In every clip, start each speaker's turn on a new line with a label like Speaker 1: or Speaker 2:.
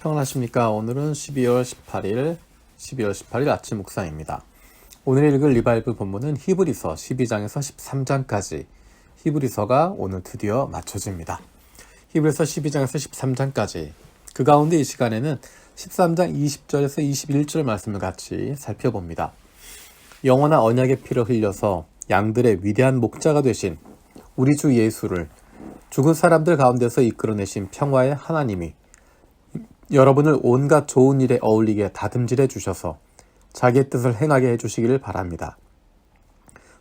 Speaker 1: 평안하십니까? 오늘은 12월 18일 아침 묵상입니다. 오늘 읽을 리바이블 본문은 히브리서 12장에서 13장까지. 히브리서가 오늘 드디어 마쳐집니다. 히브리서 12장에서 13장까지. 그 가운데 이 시간에는 13장 20절에서 21절 말씀을 같이 살펴봅니다. 영원한 언약의 피를 흘려서 양들의 위대한 목자가 되신 우리 주 예수를 죽은 사람들 가운데서 이끌어내신 평화의 하나님이 여러분을 온갖 좋은 일에 어울리게 다듬질해 주셔서 자기의 뜻을 행하게 해주시기를 바랍니다.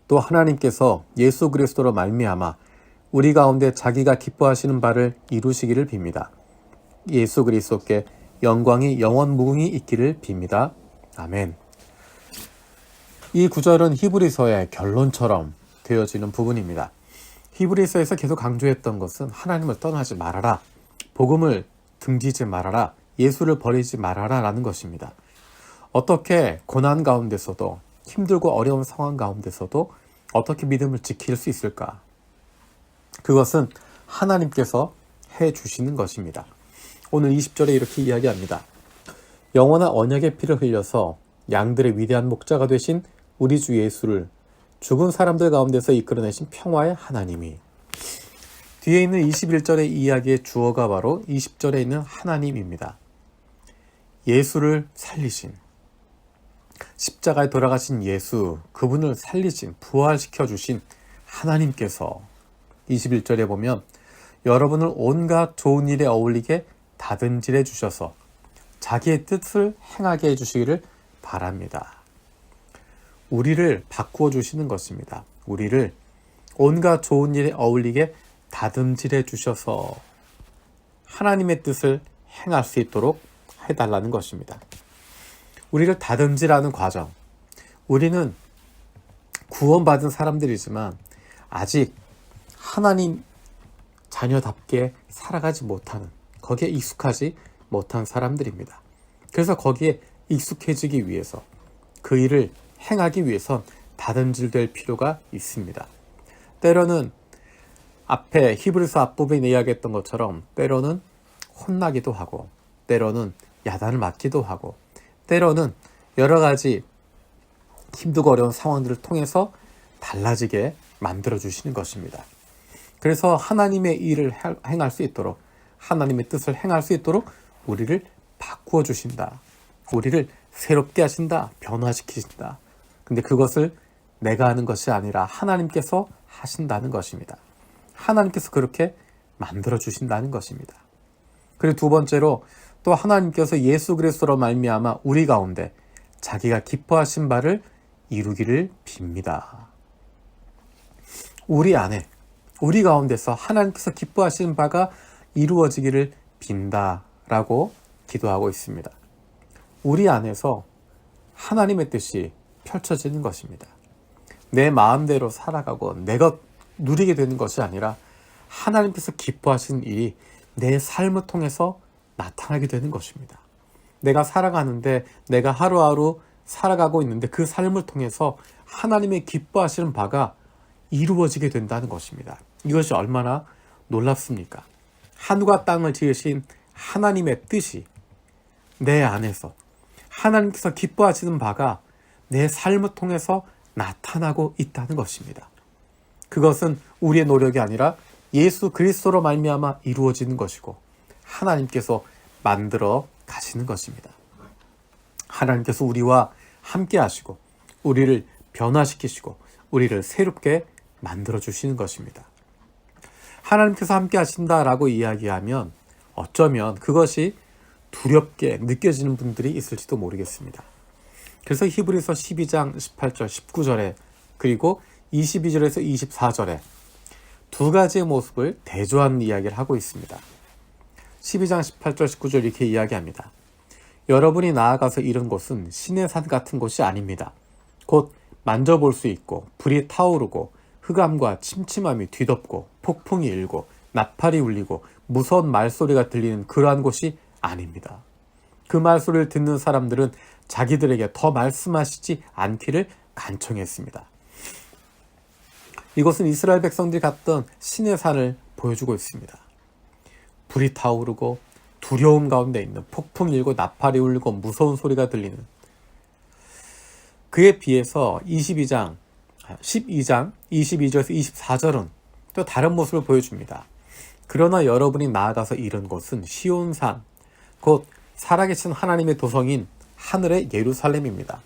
Speaker 1: 또 하나님께서 예수 그리스도로 말미암아 우리 가운데 자기가 기뻐하시는 바를 이루시기를 빕니다. 예수 그리스도께 영광이 영원 무궁히 있기를 빕니다. 아멘. 이 구절은 히브리서의 결론처럼 되어지는 부분입니다. 히브리서에서 계속 강조했던 것은 하나님을 떠나지 말아라, 복음을 등지지 말아라, 예수를 버리지 말아라 라는 것입니다. 어떻게 고난 가운데서도, 힘들고 어려운 상황 가운데서도 어떻게 믿음을 지킬 수 있을까? 그것은 하나님께서 해주시는 것입니다. 오늘 20절에 이렇게 이야기합니다. 영원한 언약의 피를 흘려서 양들의 위대한 목자가 되신 우리 주 예수를 죽은 사람들 가운데서 이끌어내신 평화의 하나님이. 뒤에 있는 21절의 이야기의 주어가 바로 20절에 있는 하나님입니다. 예수를 살리신, 십자가에 돌아가신 예수, 그분을 살리신, 부활시켜 주신 하나님께서 21절에 보면 여러분을 온갖 좋은 일에 어울리게 다듬질해 주셔서 자기의 뜻을 행하게 해주시기를 바랍니다. 우리를 바꾸어 주시는 것입니다. 우리를 온갖 좋은 일에 어울리게 다듬질해 주셔서 하나님의 뜻을 행할 수 있도록 해달라는 것입니다. 우리를 다듬질하는 과정, 우리는 구원받은 사람들이지만 아직 하나님 자녀답게 살아가지 못하는, 거기에 익숙하지 못한 사람들입니다. 그래서 거기에 익숙해지기 위해서, 그 일을 행하기 위해선 다듬질될 필요가 있습니다. 때로는 앞에 히브리서 앞부분에 이야기했던 것처럼 때로는 혼나기도 하고, 때로는 야단을 맞기도 하고, 때로는 여러 가지 힘들고 어려운 상황들을 통해서 달라지게 만들어주시는 것입니다. 그래서 하나님의 일을 행할 수 있도록, 하나님의 뜻을 행할 수 있도록 우리를 바꾸어 주신다. 우리를 새롭게 하신다. 변화시키신다. 근데 그것을 내가 하는 것이 아니라 하나님께서 하신다는 것입니다. 하나님께서 그렇게 만들어 주신다는 것입니다. 그리고 두 번째로 또 하나님께서 예수 그리스도로 말미암아 우리 가운데 자기가 기뻐하신 바를 이루기를 빕니다. 우리 안에, 우리 가운데서 하나님께서 기뻐하시는 바가 이루어지기를 빈다라고 기도하고 있습니다. 우리 안에서 하나님의 뜻이 펼쳐지는 것입니다. 내 마음대로 살아가고 내가 누리게 되는 것이 아니라 하나님께서 기뻐하시는 일이 내 삶을 통해서 나타나게 되는 것입니다. 내가 살아가는데, 내가 하루하루 살아가고 있는데 그 삶을 통해서 하나님의 기뻐하시는 바가 이루어지게 된다는 것입니다. 이것이 얼마나 놀랍습니까? 하늘과 땅을 지으신 하나님의 뜻이 내 안에서, 하나님께서 기뻐하시는 바가 내 삶을 통해서 나타나고 있다는 것입니다. 그것은 우리의 노력이 아니라 예수 그리스도로 말미암아 이루어지는 것이고 하나님께서 만들어 가시는 것입니다. 하나님께서 우리와 함께 하시고 우리를 변화시키시고 우리를 새롭게 만들어 주시는 것입니다. 하나님께서 함께 하신다라고 이야기하면 어쩌면 그것이 두렵게 느껴지는 분들이 있을지도 모르겠습니다. 그래서 히브리서 12장 18절, 19절에 그리고 22절에서 24절에 두 가지의 모습을 대조하는 이야기를 하고 있습니다. 12장 18절, 19절 이렇게 이야기합니다. 여러분이 나아가서 이른 곳은 신의 산 같은 곳이 아닙니다. 곧 만져볼 수 있고 불이 타오르고 흑암과 침침함이 뒤덮고 폭풍이 일고 나팔이 울리고 무서운 말소리가 들리는 그러한 곳이 아닙니다. 그 말소리를 듣는 사람들은 자기들에게 더 말씀하시지 않기를 간청했습니다. 이것은 이스라엘 백성들이 갔던 신의 산을 보여주고 있습니다. 불이 타오르고 두려움 가운데 있는, 폭풍이 일고 나팔이 울리고 무서운 소리가 들리는, 그에 비해서 12장 22절에서 24절은 또 다른 모습을 보여줍니다. 그러나 여러분이 나아가서 이른 곳은 시온산, 곧 살아계신 하나님의 도성인 하늘의 예루살렘입니다.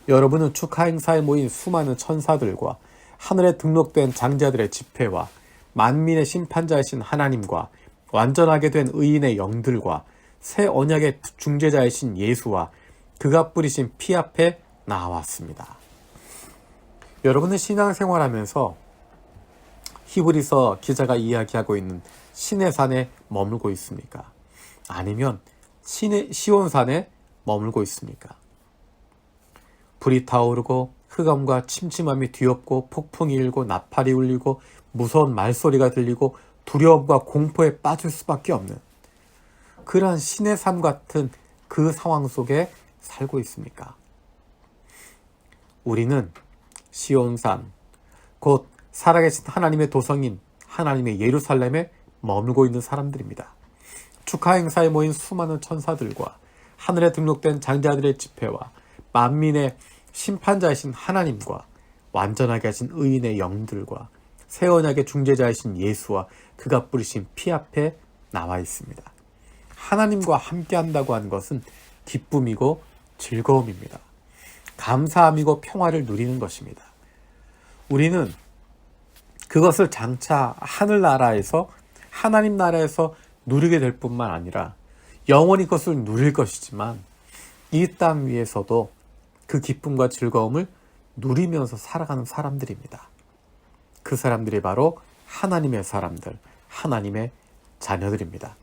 Speaker 1: 여러분은 축하 행사에 모인 수많은 천사들과 하늘에 등록된 장자들의 집회와 만민의 심판자이신 하나님과 완전하게 된 의인의 영들과 새 언약의 중재자이신 예수와 그가 뿌리신 피 앞에 나왔습니다. 여러분은 신앙생활하면서 히브리서 기자가 이야기하고 있는 시내산에 머물고 있습니까? 아니면 시온산에 머물고 있습니까? 불이 타오르고 흑암과 침침함이 뒤엎고 폭풍이 일고 나팔이 울리고 무서운 말소리가 들리고 두려움과 공포에 빠질 수밖에 없는 그러한 신의 삶 같은 그 상황 속에 살고 있습니까? 우리는 시온산, 곧 살아계신 하나님의 도성인 하나님의 예루살렘에 머물고 있는 사람들입니다. 축하 행사에 모인 수많은 천사들과 하늘에 등록된 장자들의 집회와 만민의 심판자이신 하나님과 완전하게 하신 의인의 영들과 새 언약의 중재자이신 예수와 그가 뿌리신 피 앞에 나와 있습니다. 하나님과 함께 한다고 하는 것은 기쁨이고 즐거움입니다. 감사함이고 평화를 누리는 것입니다. 우리는 그것을 장차 하늘나라에서 하나님 나라에서 누리게 될 뿐만 아니라 영원히 그것을 누릴 것이지만 이 땅 위에서도 그 기쁨과 즐거움을 누리면서 살아가는 사람들입니다. 그 사람들이 바로 하나님의 사람들, 하나님의 자녀들입니다.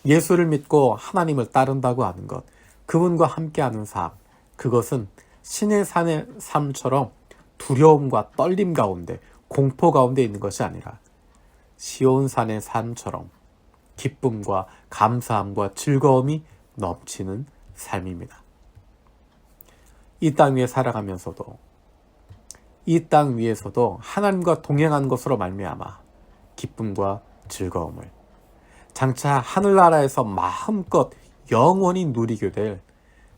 Speaker 1: 예수를 믿고 하나님을 따른다고 하는 것, 그분과 함께하는 삶, 그것은 신의 산의 삶처럼 두려움과 떨림 가운데, 공포 가운데 있는 것이 아니라 시온산의 삶처럼 기쁨과 감사함과 즐거움이 넘치는 삶입니다. 이 땅 위에 살아가면서도 이 땅 위에서도 하나님과 동행하는 것으로 말미암아 기쁨과 즐거움을 장차 하늘나라에서 마음껏 영원히 누리게 될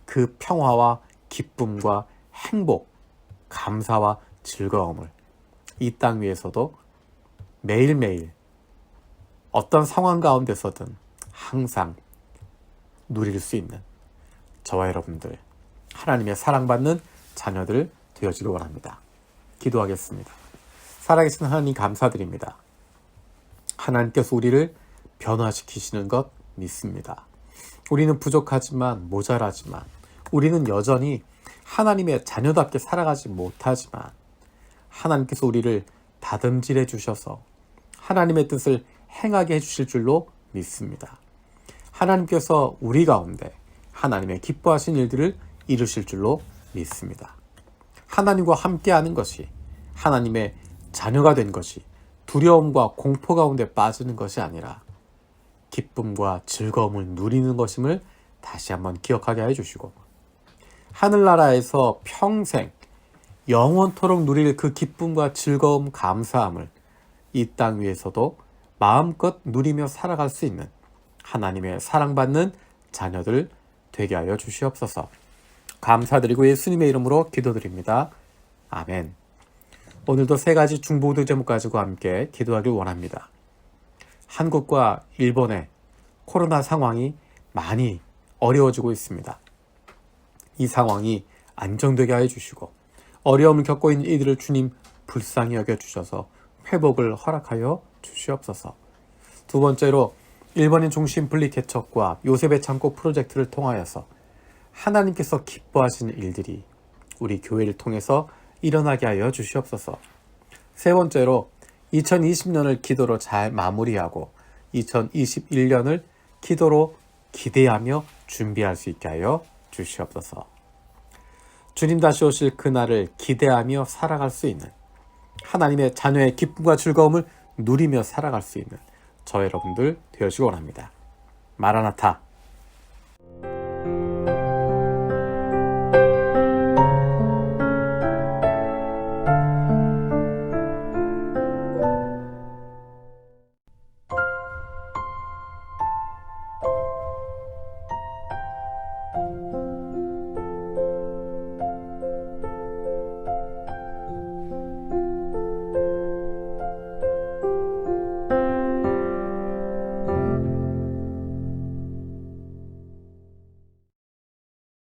Speaker 1: 그 평화와 기쁨과 행복, 감사와 즐거움을 이 땅 위에서도 매일매일 어떤 상황 가운데서든 항상 누릴 수 있는 저와 여러분들, 하나님의 사랑받는 자녀들 되어지길 원합니다. 기도하겠습니다. 살아계신 하나님 감사드립니다. 하나님께서 우리를 변화시키시는 것 믿습니다. 우리는 부족하지만 모자라지만 우리는 여전히 하나님의 자녀답게 살아가지 못하지만 하나님께서 우리를 다듬질해 주셔서 하나님의 뜻을 행하게 해주실 줄로 믿습니다. 하나님께서 우리 가운데 하나님의 기뻐하신 일들을 이루실 줄로 믿습니다. 하나님과 함께하는 것이, 하나님의 자녀가 된 것이 두려움과 공포 가운데 빠지는 것이 아니라 기쁨과 즐거움을 누리는 것임을 다시 한번 기억하게 해주시고 하늘나라에서 평생 영원토록 누릴 그 기쁨과 즐거움, 감사함을 이 땅 위에서도 마음껏 누리며 살아갈 수 있는 하나님의 사랑받는 자녀들 되게 하여 주시옵소서. 감사드리고 예수님의 이름으로 기도드립니다. 아멘. 오늘도 세 가지 중보기도 제목 가지고 함께 기도하길 원합니다. 한국과 일본의 코로나 상황이 많이 어려워지고 있습니다. 이 상황이 안정되게 하여 주시고 어려움을 겪고 있는 이들을 주님 불쌍히 여겨주셔서 회복을 허락하여 주시옵소서. 두 번째로 일본인 중심 분리 개척과 요셉의 창고 프로젝트를 통하여서 하나님께서 기뻐하시는 일들이 우리 교회를 통해서 일어나게 하여 주시옵소서. 세 번째로 2020년을 기도로 잘 마무리하고 2021년을 기도로 기대하며 준비할 수 있게 하여 주시옵소서. 주님 다시 오실 그날을 기대하며 살아갈 수 있는 하나님의 자녀의 기쁨과 즐거움을 누리며 살아갈 수 있는 저 여러분들 되어주시기 원합니다. 마라나타.